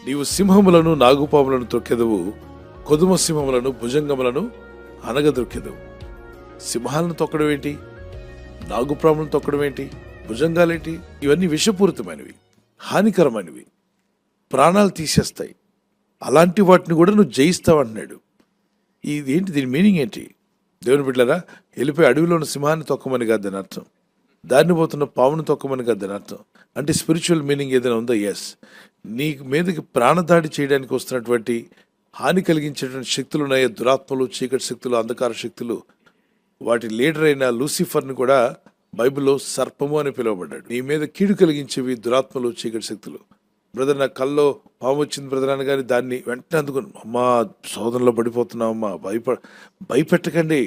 నీవు సింహములను నాగుపాములను త్రొక్కెదవు, కొదుమ సింహములను భుజంగములను అనగదొక్కెదవు. సింహాలను తొక్కడం ఏంటి? నాగుపాములను తొక్కడం ఏంటి? భుజంగాలేంటి? ఇవన్నీ విషపూరితమైనవి, హానికరమైనవి, ప్రాణాలు తీసేస్తాయి. అలాంటి వాటిని కూడా నువ్వు జయిస్తావంటున్నాడు. ఇదేంటి? దీని మీనింగ్ ఏంటి? దేవుని బిడ్డలారా, వెళ్ళిపోయి అడవిలో ఉన్న సింహాన్ని తొక్కమని కాదు దాని అర్థం. దారిని పోతున్న పామును తొక్కమని కాదు దాని అర్థం. అంటే స్పిరిచువల్ మీనింగ్ ఏదైనా ఉందో? ఎస్. నీ మీదకి ప్రాణదాడి చేయడానికి వస్తున్నటువంటి హాని కలిగించేటువంటి శక్తులు ఉన్నాయి. దురాత్మలు, చీకటి శక్తులు, అంధకార శక్తులు. వాటి లీడర్ అయిన లూసిఫర్ని కూడా బైబిల్లో సర్పము అని పిలువబడ్డాడు. నీ మీద కీడు కలిగించేవి దురాత్మలు, చీకటి శక్తులు. బ్రదర్, నా కల్లో పాము వచ్చింది బ్రదర్ అనగానే దాన్ని వెంటనే అందుకుని, అమ్మా సోదనలో పడిపోతున్నావమ్మా, భయపెట్టకండి.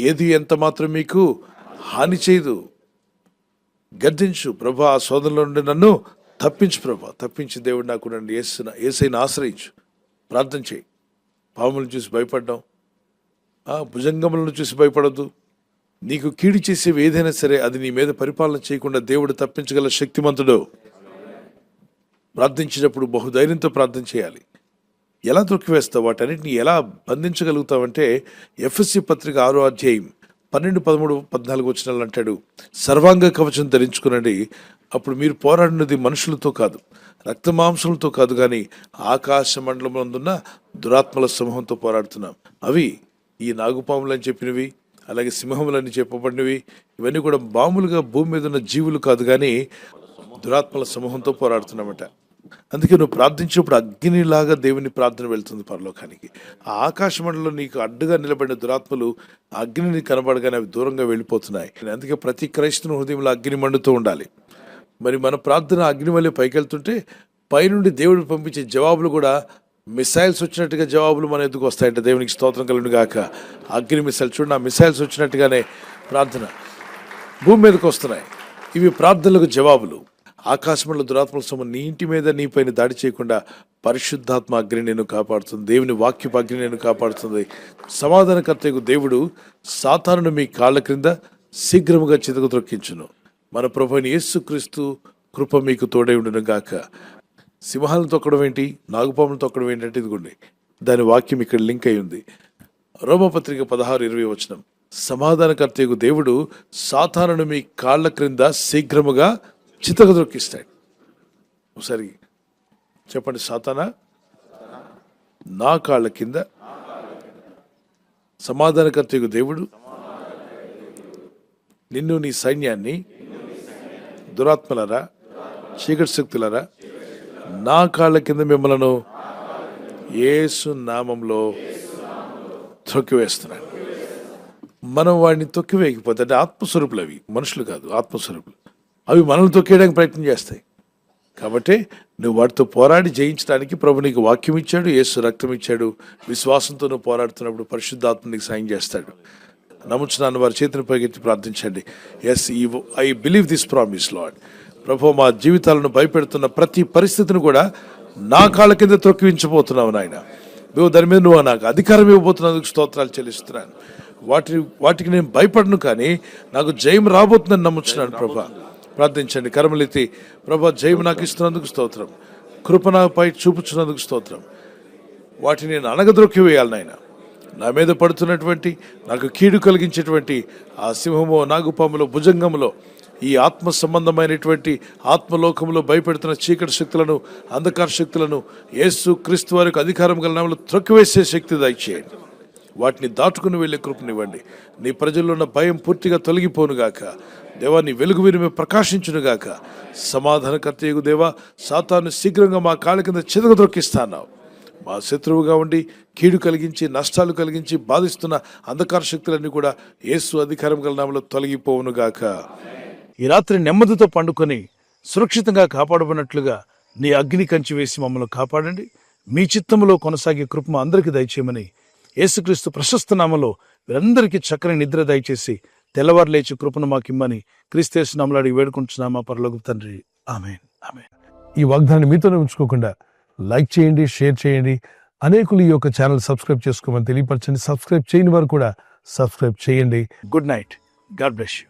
ఏది ఎంత మాత్రం మీకు హాని చేయదు. గద్దించు, ప్రభా ఆ శోధనలో నుండి నన్ను తప్పించు ప్రభా, తప్పించి దేవుడు నాకు నన్ను యేసయ్యను ఆశ్రయించు. ప్రార్థన చేయి. పాములను చూసి భయపడ్డాం, భుజంగములను చూసి భయపడద్దు. నీకు కీడు చేసేవి ఏదైనా సరే అది నీ మీద పరిపాలన చేయకుండా దేవుడు తప్పించగల శక్తిమంతుడు. ప్రార్థించినప్పుడు బహుధైర్యంతో ప్రార్థన చేయాలి. ఎలా తొక్కివేస్తావు? వాటన్నిటిని ఎలా బంధించగలుగుతావంటే ఎఫ్ఎస్సి పత్రిక 6వ అధ్యాయం 12, 13, 14 వచనాలు అంటాడు, సర్వాంగ కవచం ధరించుకునండి. అప్పుడు మీరు పోరాడినది మనుషులతో కాదు, రక్త మాంసములతో కాదు, కానీ ఆకాశ మండలమునందున్న దురాత్మల సమూహంతో పోరాడుతున్నాం. అవి ఈ నాగుపాములని చెప్పినవి, అలాగే సింహములని చెప్పబడినవి. ఇవన్నీ కూడా మామూలుగా భూమి మీద ఉన్న జీవులు కాదు, కానీ దురాత్మల సమూహంతో పోరాడుతున్నామట. అందుకే నువ్వు ప్రార్థించినప్పుడు అగ్నిలాగా దేవుని ప్రార్థన వెళ్తుంది పరలోకానికి. ఆ ఆకాశ మండలంలో నీకు అడ్డుగా నిలబడిన దురాత్మలు అగ్నిని కనబడగానే అవి దూరంగా వెళ్ళిపోతున్నాయి. అందుకే ప్రతి క్రైస్తవ హృదయంలో అగ్ని మండుతూ ఉండాలి. మరి మన ప్రార్థన అగ్ని వల్లే పైకెళ్తుంటే పైనుండి దేవుడు పంపించే జవాబులు కూడా మిసైల్స్ వచ్చినట్టుగా జవాబులు మన ఎదుగు వస్తాయంటే దేవునికి స్తోత్రం కలుగును గాక. అగ్ని మిసైల్ చూడండి, ఆ మిసైల్స్ వచ్చినట్టుగానే ప్రార్థన భూమి మీదకి వస్తున్నాయి. ఇవి ప్రార్థనలకు జవాబులు. ఆకాశంలో దురాత్మల సమూహం నీ ఇంటి మీద నీ పైన దాడి చేయకుండా పరిశుద్ధాత్మ అగ్ని నేను కాపాడుతుంది. దేవుని వాక్యపు అగ్ని నేను కాపాడుతుంది. సమాధానకర్తకు దేవుడు సాతానును మీ కాళ్ళ క్రింద శీఘ్రముగా చితకు త్రొక్కించును. మన ప్రభువైన యేసుక్రీస్తు కృప మీకు తోడై ఉండును గాక. సింహాలను తొక్కడం ఏంటి? నాగుపాములను తొక్కడం ఏంటంటే ఇదిగోండి, దాని వాక్యం ఇక్కడ లింక్ అయి ఉంది. రోమపత్రిక 16:20 వచనం, సమాధానకర్తకు దేవుడు సాతానును మీ కాళ్ళ క్రింద శీఘ్రముగా చితకు త్రొక్కిస్తాడు. ఒకసారి చెప్పండి, సాతానా నా కాళ్ళ కింద, సమాధానకర్తకు దేవుడు నిన్ను నీ సైన్యాన్ని, దురాత్మలరా, చీకటి శక్తులరా, నా కాళ్ళ కింద మిమ్మలను యేసు నామంలో తొక్కివేస్తున్నాడు. మనం వాడిని తొక్కివేయకపోతే, అంటే ఆత్మస్వరూపులు, అవి మనుషులు కాదు, ఆత్మస్వరూపులు, అవి మనల్ని తొక్కేయడానికి ప్రయత్నం చేస్తాయి. కాబట్టి నువ్వు వాటితో పోరాడి జయించడానికి ప్రభు నీకు వాక్యం ఇచ్చాడు, యేసు రక్తం ఇచ్చాడు. విశ్వాసంతో నువ్వు పోరాడుతున్నప్పుడు పరిశుద్ధాత్మ నీకు సాయం చేస్తాడు. నమ్ముచున్నాను వారి చేతిని పైకెత్తి ప్రార్థించండి. Yes, I believe this promise Lord. ప్రభు, మా జీవితాలను భయపెడుతున్న ప్రతి పరిస్థితిని కూడా నా కాళ్ళ కింద త్రొక్కించబోతున్నావు నాయన. నువ్వు దాని మీద నువ్వు నాకు అధికారం ఇవ్వబోతున్నందుకు స్తోత్రాలు చెల్లిస్తున్నాను. వాటికి నేను భయపడను, కానీ నాకు జయం రాబోతుందని నమ్ముచున్నాను. ప్రభా, ప్రార్థించండి. కరములెత్తి, ప్రభా జయం నాకు ఇస్తున్నందుకు స్తోత్రం, కృప నాపై చూపుచున్నందుకు స్తోత్రం. వాటిని నేను అనగద్రొక్కి వేయాలి నాయన. నా మీద పడుతున్నటువంటి, నాకు కీడు కలిగించేటువంటి ఆ సింహమో, నాగుపాములో, భుజంగంలో, ఈ ఆత్మ సంబంధమైనటువంటి ఆత్మలోకంలో భయపెడుతున్న చీకటి శక్తులను, అంధకార శక్తులను యేసు క్రీస్తు వారికి అధికారం గల నామములో త్రొక్కివేసే శక్తి దయచేయండి. వాటిని దాటుకుని వెళ్ళే కృపనివ్వండి. నీ ప్రజల్లో ఉన్న భయం పూర్తిగా తొలగిపోనుగాక. దేవా, నీ వెలుగు వీరి ప్రకాశించునుగాక. సమాధానకర్తయగు దేవా, సాతాను శీఘ్రంగా మా కాళ్ళ కింద చితక త్రొక్కిస్తాన్నావు. మా శత్రువుగా ఉండి కీడు కలిగించి, నష్టాలు కలిగించి బాధిస్తున్న అంధకార శక్తులన్నీ కూడా యేసు అధికారం గల నామములో తొలగిపోవునుగాక. ఈ రాత్రి నెమ్మదితో పండుకొని సురక్షితంగా కాపాడబడినట్లుగా నీ అగ్ని కంచి వేసి మమ్మల్ని కాపాడండి. మీ చిత్తములో కొనసాగే కృప అందరికీ దయచేయమని యేసుక్రీస్తు ప్రశస్త నామములో వీరందరికీ చక్కని నిద్ర దయచేసి తెల్లవారు లేచి కృపను మాకిమ్మని క్రీస్తు నామములో అడిగి వేడుకుంటున్నామా పరలోకపు తండ్రి. ఆమేన్, ఆమేన్. ఈ వాగ్దానాన్ని మీతోనే ఉంచుకోకుండా లైక్ చేయండి, షేర్ చేయండి. అనేకులు ఈ యొక్క ఛానల్ సబ్స్క్రైబ్ చేసుకోమని తెలియపరచండి. సబ్స్క్రైబ్ చేయని వారు కూడా సబ్స్క్రైబ్ చేయండి. Good night. God bless you.